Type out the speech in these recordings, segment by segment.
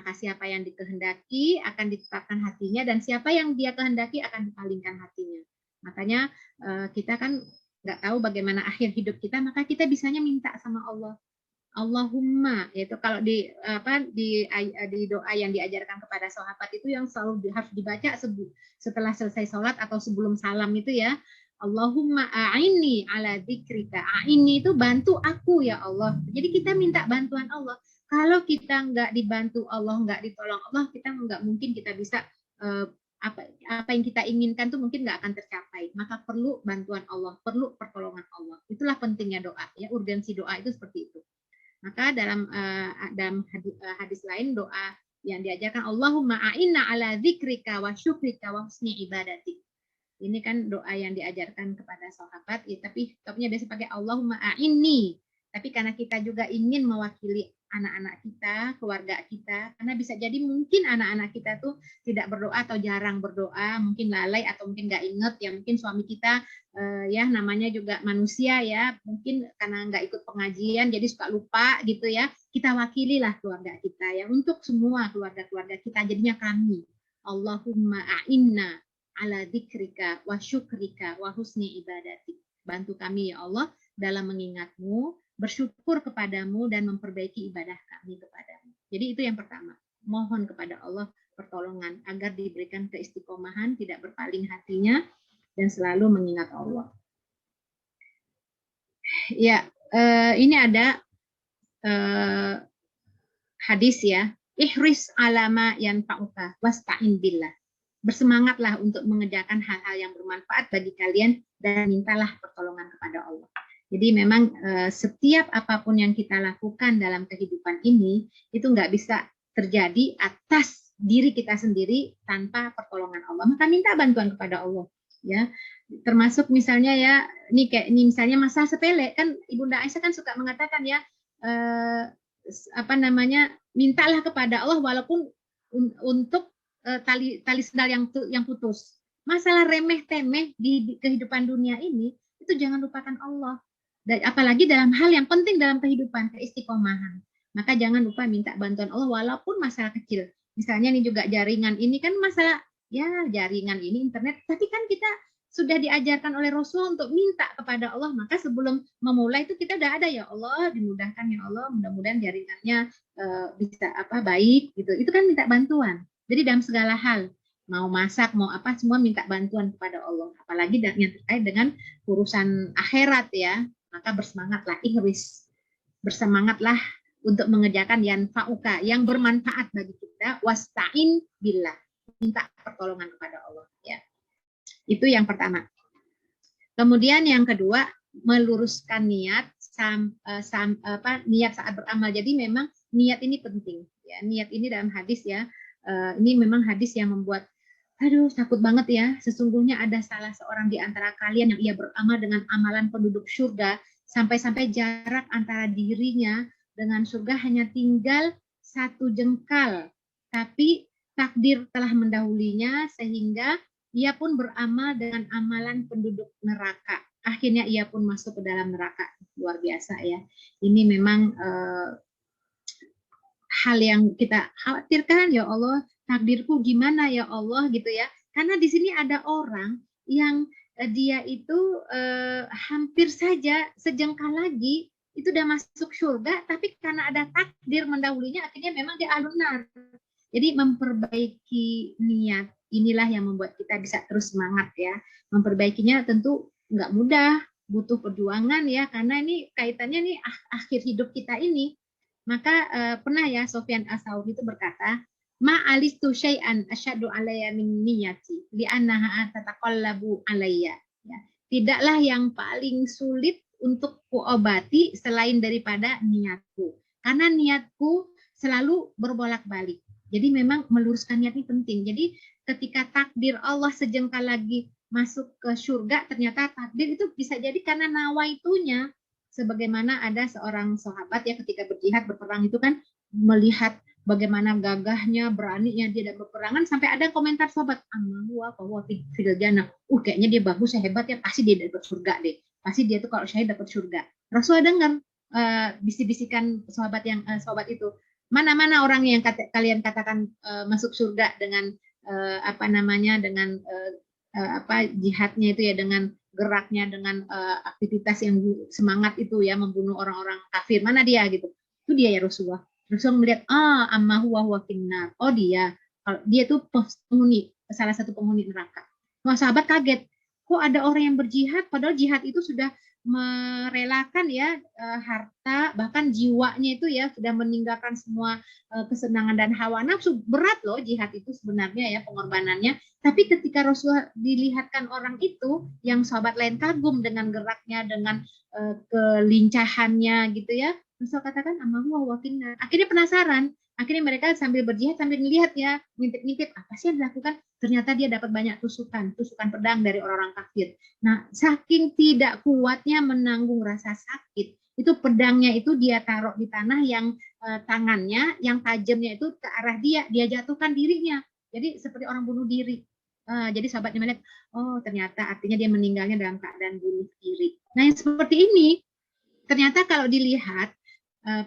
Maka siapa yang dikehendaki akan ditetapkan hatinya, dan siapa yang dia kehendaki akan dipalingkan hatinya. Makanya kita kan nggak tahu bagaimana akhir hidup kita, maka kita bisanya minta sama Allah. Allahumma, yaitu kalau di doa yang diajarkan kepada sahabat itu yang selalu harus dibaca setelah selesai sholat atau sebelum salam itu ya. Allahumma a'inni ala dzikrika. A'inni itu bantu aku ya Allah. Jadi kita minta bantuan Allah. Kalau kita nggak dibantu Allah, nggak ditolong Allah, kita nggak mungkin kita bisa apa yang kita inginkan tuh mungkin nggak akan tercapai. Maka perlu bantuan Allah, perlu pertolongan Allah. Itulah pentingnya doa ya, urgensi doa itu seperti itu. Maka dalam hadis lain doa yang diajarkan Allahumma a'inna ala dzikrika wa syukrika wa husni ibadatik. Ini kan doa yang diajarkan kepada sahabat, ya, tapi topnya biasa pakai Allahumma a'inni. Tapi karena kita juga ingin mewakili anak-anak kita, keluarga kita, karena bisa jadi mungkin anak-anak kita tuh tidak berdoa atau jarang berdoa, mungkin lalai atau mungkin nggak inget, ya mungkin suami kita ya namanya juga manusia ya, mungkin karena nggak ikut pengajian jadi suka lupa gitu ya. Kita wakililah keluarga kita ya, untuk semua keluarga-keluarga kita, jadinya kami Allahumma a'inna ala dzikrika wa syukrika wa husni ibadatik. Bantu kami ya Allah dalam mengingatmu, bersyukur kepadamu, dan memperbaiki ibadah kami kepadamu. Jadi itu yang pertama, mohon kepada Allah pertolongan agar diberikan keistiqomahan, tidak berpaling hatinya, dan selalu mengingat Allah. Ya, ini ada hadis ya, ihris alama yanfa'uka wasta'in billah. Bersemangatlah untuk mengerjakan hal-hal yang bermanfaat bagi kalian dan mintalah pertolongan kepada Allah. Jadi memang setiap apapun yang kita lakukan dalam kehidupan ini itu nggak bisa terjadi atas diri kita sendiri tanpa pertolongan Allah. Maka minta bantuan kepada Allah, ya. Termasuk misalnya ya, ini misalnya masalah sepele kan, Ibunda Aisyah kan suka mengatakan ya, mintalah kepada Allah walaupun untuk tali sendal yang putus. Masalah remeh temeh di kehidupan dunia ini itu jangan lupakan Allah. Dan apalagi dalam hal yang penting dalam kehidupan, keistiqomahan. Maka jangan lupa minta bantuan Allah walaupun masalah kecil. Misalnya nih juga jaringan ini kan masalah, ya jaringan ini internet, tapi kan kita sudah diajarkan oleh Rasul untuk minta kepada Allah. Maka sebelum memulai itu kita udah ada, ya Allah dimudahkan ya Allah, mudah-mudahan jaringannya bisa baik gitu. Itu kan minta bantuan. Jadi dalam segala hal, mau masak, mau apa, semua minta bantuan kepada Allah. Apalagi yang terkait dengan urusan akhirat ya. Maka bersemangatlah, ihris, bersemangatlah untuk mengerjakan yanfa'uka, yang bermanfaat bagi kita, wasta'in billah, minta pertolongan kepada Allah ya. Itu yang pertama. Kemudian yang kedua, meluruskan niat niat saat beramal. Jadi memang niat ini penting ya. Niat ini dalam hadis ya, ini memang hadis yang membuat takut banget ya. Sesungguhnya ada salah seorang di antara kalian yang ia beramal dengan amalan penduduk surga, sampai-sampai jarak antara dirinya dengan surga hanya tinggal 1 jengkal. Tapi takdir telah mendahulinya sehingga ia pun beramal dengan amalan penduduk neraka. Akhirnya ia pun masuk ke dalam neraka. Luar biasa ya. Ini memang hal yang kita khawatirkan, ya Allah, takdirku gimana ya Allah gitu ya. Karena di sini ada orang yang dia itu hampir saja sejengkal lagi itu udah masuk surga, tapi karena ada takdir mendahulunya akhirnya memang dia ahlun nar. Jadi memperbaiki niat inilah yang membuat kita bisa terus semangat ya. Memperbaikinya tentu nggak mudah, butuh perjuangan ya, karena ini kaitannya nih akhir hidup kita ini. Maka pernah ya Sofyan As-Sauri itu berkata, ma'alistu syai'an asyadu alayya min niyati li'annaha tataqallabu alayya. Ya. Tidaklah yang paling sulit untuk kuobati selain daripada niatku. Karena niatku selalu berbolak-balik. Jadi memang meluruskan niat ini penting. Jadi ketika takdir Allah sejengkal lagi masuk ke surga, ternyata takdir itu bisa jadi karena nawaitunya. Sebagaimana ada seorang sahabat ya ketika berjihad, berperang itu kan melihat bagaimana gagahnya, beraninya dia dalam peperangan, sampai ada komentar sahabat, amwa bahwa fil jannah. Kayaknya dia bagus, hebat ya, pasti dia dapat surga deh. Pasti dia tuh kalau syahid dapat surga. Rasulullah dengar bisik-bisikan sahabat itu. Mana-mana orang yang kalian katakan masuk surga dengan apa namanya, dengan apa jihadnya itu ya, dengan geraknya, dengan aktivitas yang semangat itu ya, membunuh orang-orang kafir. Mana dia gitu? Itu dia ya Rasulullah. Rasulullah melihat, amma huwa finnar. Oh dia, kalau dia tuh penghuni, salah satu penghuni neraka. Wah, sahabat kaget. Kok ada orang yang berjihad, padahal jihad itu sudah merelakan ya harta, bahkan jiwanya itu ya, sudah meninggalkan semua kesenangan dan hawa nafsu. Berat loh jihad itu sebenarnya ya, pengorbanannya. Tapi ketika Rasulullah dilihatkan orang itu, yang sahabat lain kagum dengan geraknya, dengan kelincahannya gitu ya, Rasulullah katakan amahu wa finnar. Akhirnya penasaran. Akhirnya mereka sambil berjihad, sambil melihat ya, ngintip-ngintip apa sih yang dilakukan. Ternyata dia dapat banyak tusukan pedang dari orang-orang kafir. Nah, saking tidak kuatnya menanggung rasa sakit, itu pedangnya itu dia taruh di tanah yang tangannya, yang tajamnya itu ke arah dia jatuhkan dirinya. Jadi seperti orang bunuh diri. Jadi sahabatnya melihat, oh ternyata artinya dia meninggalnya dalam keadaan bunuh diri. Nah yang seperti ini, ternyata kalau dilihat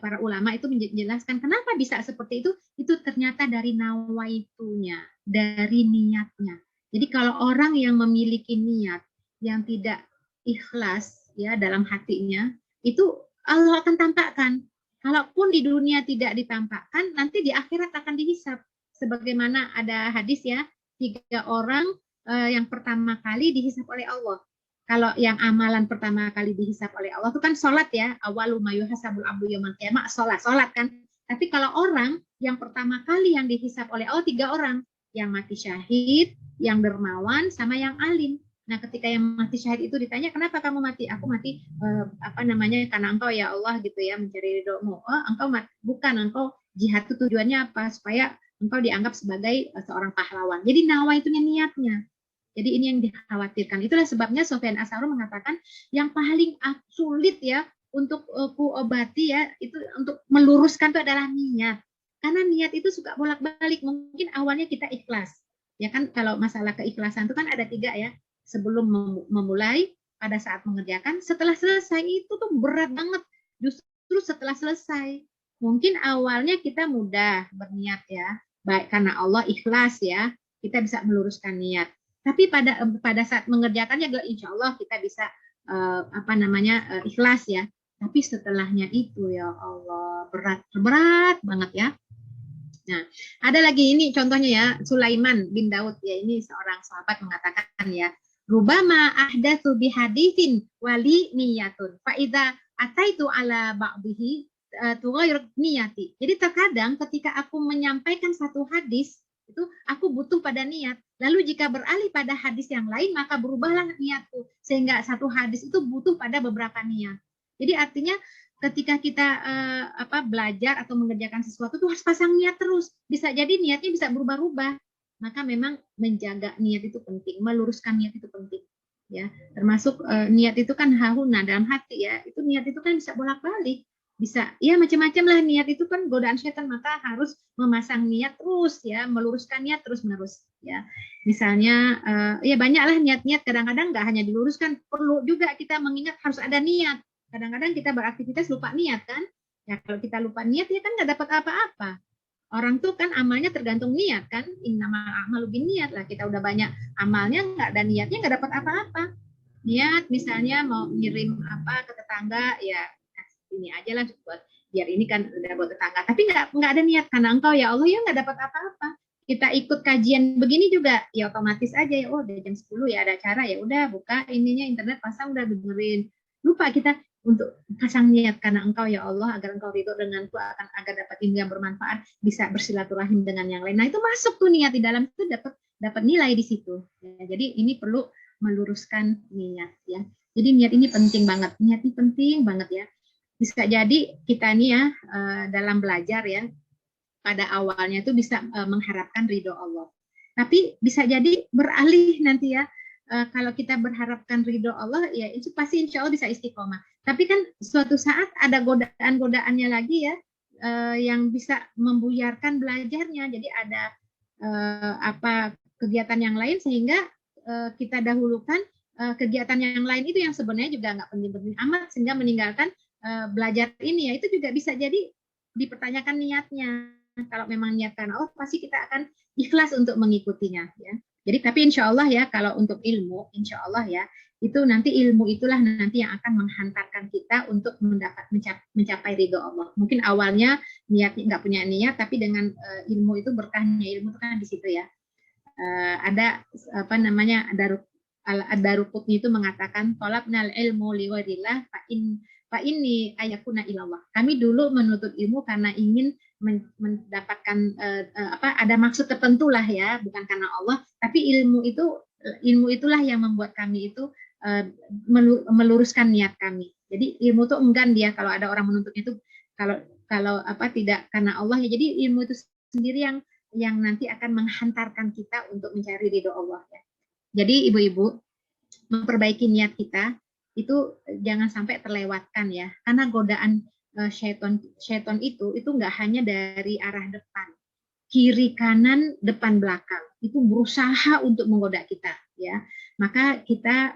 para ulama itu menjelaskan kenapa bisa seperti itu ternyata dari nawaitunya, dari niatnya. Jadi kalau orang yang memiliki niat yang tidak ikhlas ya dalam hatinya, itu Allah akan tampakkan. Kalaupun di dunia tidak ditampakkan, nanti di akhirat akan dihisap. Sebagaimana ada hadis ya, 3 orang yang pertama kali dihisap oleh Allah. Kalau yang amalan pertama kali dihisap oleh Allah itu kan sholat ya, awalu mayuhasabul abdu yaumil qiyamah, sholat kan. Tapi kalau orang yang pertama kali yang dihisap oleh Allah 3 orang, yang mati syahid, yang dermawan, sama yang alim. Nah, ketika yang mati syahid itu ditanya, kenapa kamu mati? Aku mati apa namanya, karena engkau ya Allah gitu ya, mencari ridhomu. Oh, engkau mati. Bukan, engkau jihad itu tujuannya apa? Supaya engkau dianggap sebagai seorang pahlawan. Jadi nawa itu niatnya. Jadi ini yang dikhawatirkan. Itulah sebabnya Sofyan Asharu mengatakan yang paling sulit ya untuk ku obati ya, itu untuk meluruskan itu adalah niat. Karena niat itu suka bolak-balik. Mungkin awalnya kita ikhlas. Ya kan, kalau masalah keikhlasan itu kan ada 3 ya. Sebelum memulai, pada saat mengerjakan, setelah selesai itu tuh berat banget. Justru setelah selesai. Mungkin awalnya kita mudah berniat ya. Baik karena Allah ikhlas ya. Kita bisa meluruskan niat. Tapi pada saat mengerjakannya insya Allah kita bisa apa namanya ikhlas ya. Tapi setelahnya itu ya Allah berat banget ya. Nah, ada lagi ini contohnya ya, Sulaiman bin Daud ya, ini seorang sahabat mengatakan ya, rubama ahdatsu bihaditsin wali niyatun fa idza ataitu ala ba'dihi tughayyir niyati. Jadi terkadang ketika aku menyampaikan satu hadis itu aku butuh pada niat. Lalu jika beralih pada hadis yang lain maka berubahlah niatku, sehingga satu hadis itu butuh pada beberapa niat. Jadi artinya ketika kita belajar atau mengerjakan sesuatu tuh harus pasang niat terus. Bisa jadi niatnya bisa berubah-ubah. Maka memang menjaga niat itu penting, meluruskan niat itu penting. Ya, termasuk niat itu kan hahuna dalam hati ya. Itu niat itu kan bisa bolak-balik. Bisa ya macam-macam lah, niat itu kan godaan setan, maka harus memasang niat terus ya, meluruskan niat terus-menerus ya. Misalnya ya banyaklah niat-niat, kadang-kadang nggak hanya diluruskan, perlu juga kita mengingat harus ada niat. Kadang-kadang kita beraktivitas lupa niat kan. Ya kalau kita lupa niat ya kan nggak dapat apa-apa. Orang tuh kan amalnya tergantung niat kan. Innamal a'malu binniyat lah. Kita udah banyak amalnya nggak ada niatnya nggak dapat apa-apa. Niat misalnya mau ngirim apa ke tetangga ya ini aja lah buat biar ini kan udah buat tetangga. Tapi nggak ada niat karena engkau ya Allah ya nggak dapat apa-apa. Kita ikut kajian begini juga ya otomatis aja ya, oh udah jam 10 ya ada acara ya udah buka ininya internet pasang udah dengerin. Lupa kita untuk pasang niat karena engkau ya Allah, agar engkau ridho denganku, agar dapat ilmu yang bermanfaat, bisa bersilaturahim dengan yang lain. Nah itu masuk tuh niat di dalam itu, dapat nilai di situ. Ya, jadi ini perlu meluruskan niat ya. Jadi niat ini penting banget, niat ini penting banget ya. Bisa jadi kita nih ya dalam belajar ya, pada awalnya itu bisa mengharapkan ridho Allah. Tapi bisa jadi beralih nanti ya, kalau kita berharapkan ridho Allah ya itu pasti insya Allah bisa istiqomah. Tapi kan suatu saat ada godaan-godaannya lagi ya, yang bisa membuyarkan belajarnya. Jadi ada kegiatan yang lain sehingga kita dahulukan kegiatan yang lain itu yang sebenarnya juga nggak penting-penting amat, sehingga meninggalkan belajar ini ya. Itu juga bisa jadi dipertanyakan niatnya. Kalau memang niat karena Allah, pasti kita akan ikhlas untuk mengikutinya, ya. Jadi tapi insya Allah ya, kalau untuk ilmu, insya Allah ya, itu nanti ilmu itulah nanti yang akan menghantarkan kita untuk mencapai ridho Allah. Mungkin awalnya niat nggak punya niat, tapi dengan ilmu itu, berkahnya ilmu itu kan di situ ya. Ada apa namanya, ada Rukutni itu mengatakan tolabnal ilmu liwarillah fa ini ayakuna ilallah. Kami dulu menuntut ilmu karena ingin mendapatkan apa, ada maksud tertentu lah ya, bukan karena Allah, tapi ilmu itulah yang membuat kami itu meluruskan niat kami. Jadi ilmu itu enggan dia kalau ada orang menuntut itu, kalau kalau apa, tidak karena Allah ya. Jadi ilmu itu sendiri yang nanti akan menghantarkan kita untuk mencari ridho Allah ya. Jadi ibu-ibu, memperbaiki niat kita itu jangan sampai terlewatkan ya, karena godaan syaiton itu nggak hanya dari arah depan, kiri kanan depan belakang itu berusaha untuk menggoda kita ya. Maka kita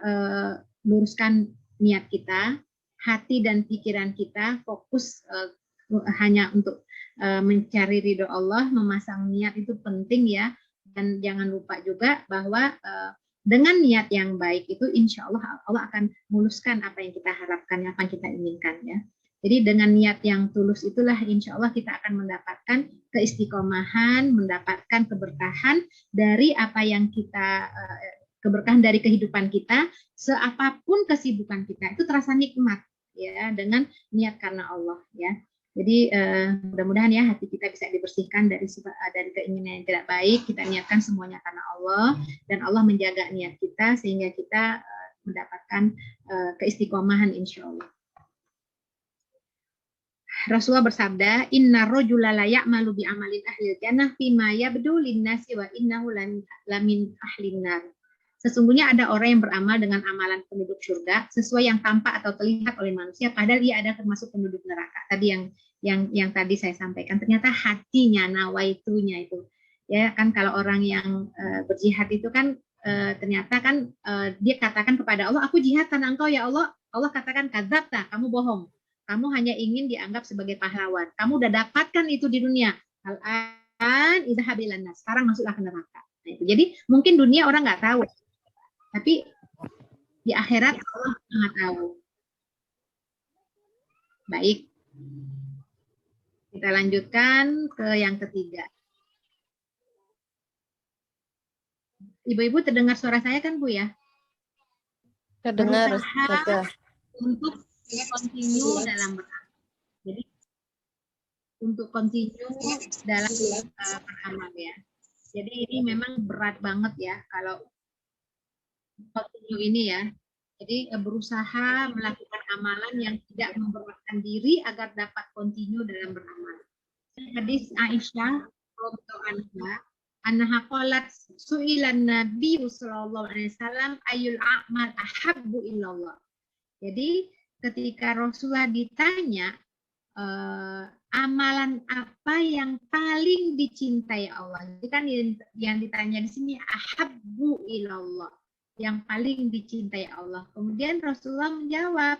luruskan niat kita, hati dan pikiran kita fokus hanya untuk mencari ridho Allah. Memasang niat itu penting ya, dan jangan lupa juga bahwa dengan niat yang baik itu insya Allah Allah akan muluskan apa yang kita harapkan, apa yang kita inginkan ya. Jadi dengan niat yang tulus itulah insya Allah kita akan mendapatkan keistiqomahan, mendapatkan keberkahan dari apa yang kita, keberkahan dari kehidupan kita, seapapun kesibukan kita itu terasa nikmat ya dengan niat karena Allah ya. Jadi mudah-mudahan ya hati kita bisa dibersihkan dari keinginan yang tidak baik. Kita niatkan semuanya karena Allah, dan Allah menjaga niat kita sehingga kita mendapatkan keistiqomahan insya Allah. Rasulullah bersabda, Inna rojula la ya'malu bi amalin ahlil jannah fima yabdu linnasi wa innahu lamin ahlin nar. Sesungguhnya ada orang yang beramal dengan amalan penduduk surga sesuai yang tampak atau terlihat oleh manusia, padahal dia ada termasuk penduduk neraka. Tadi yang tadi saya sampaikan, ternyata hatinya, nawaitunya itu. Ya kan, kalau orang yang berjihad itu kan ternyata kan dia katakan kepada Allah, aku jihad karena engkau ya Allah. Allah katakan, kadzabta, kamu bohong. Kamu hanya ingin dianggap sebagai pahlawan. Kamu udah dapatkan itu di dunia. Al-an idhabilan nas. Sekarang masuklah ke neraka. Nah, itu. Jadi mungkin dunia orang nggak tahu, tapi di akhirat Allah nggak tahu. Baik, kita lanjutkan ke yang ketiga. Ibu-ibu terdengar suara saya kan Bu ya? Terdengar. Untuk continue dalam beramal. Jadi untuk continue dalam beramal ya. Jadi ini memang berat banget ya kalau continue ini ya. Jadi berusaha melakukan amalan yang tidak memberatkan diri agar dapat continue dalam beramal. Hadis Aisyah radhiyallahu anha qalat su'ilan Nabi sallallahu alaihi wasallam ayul a'mal ahabbu illallah. Jadi ketika Rasulullah ditanya amalan apa yang paling dicintai Allah, itu kan yang ditanya di sini ahabbu ilallah, yang paling dicintai Allah. Kemudian Rasulullah menjawab,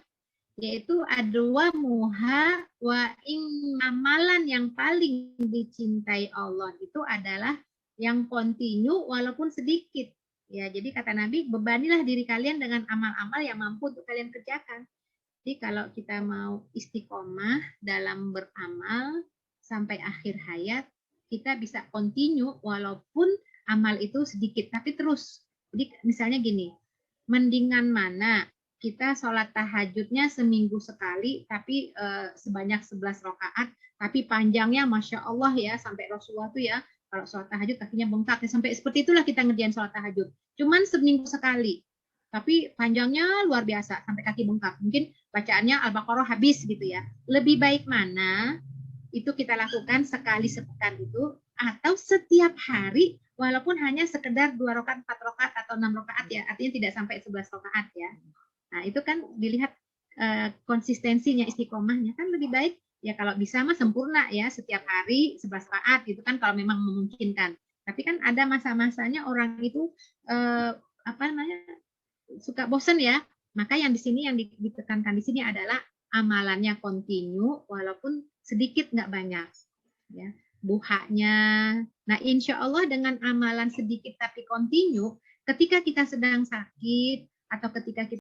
yaitu adwa muha wa ing, amalan yang paling dicintai Allah itu adalah yang kontinu walaupun sedikit. Ya, jadi kata Nabi, bebanilah diri kalian dengan amal-amal yang mampu untuk kalian kerjakan. Jadi kalau kita mau istiqomah dalam beramal sampai akhir hayat, kita bisa kontinu walaupun amal itu sedikit, tapi terus. Jadi misalnya gini, mendingan mana kita sholat tahajudnya seminggu sekali, tapi sebanyak 11 rakaat, tapi panjangnya Masya Allah ya, sampai Rasulullah tuh ya, kalau sholat tahajud kakinya bengkak, ya, sampai seperti itulah kita ngerjain sholat tahajud. Cuman seminggu sekali, tapi panjangnya luar biasa, sampai kaki bengkak. Mungkin bacaannya Al-Baqarah habis gitu ya. Lebih baik mana itu kita lakukan sekali sepekan itu, atau setiap hari walaupun hanya sekedar 2 rakaat, 4 rakaat atau 6 rakaat ya, artinya tidak sampai 11 rakaat ya. Nah, itu kan dilihat konsistensinya, istiqomahnya kan lebih baik ya kalau bisa mah sempurna ya, setiap hari 11 rakaat gitu kan kalau memang memungkinkan. Tapi kan ada masa-masanya orang itu apa namanya, suka bosan ya. Maka yang di sini yang ditekankan di sini adalah amalannya kontinu walaupun sedikit nggak banyak, ya buhanya. Nah, insya Allah dengan amalan sedikit tapi continue, ketika kita sedang sakit atau ketika kita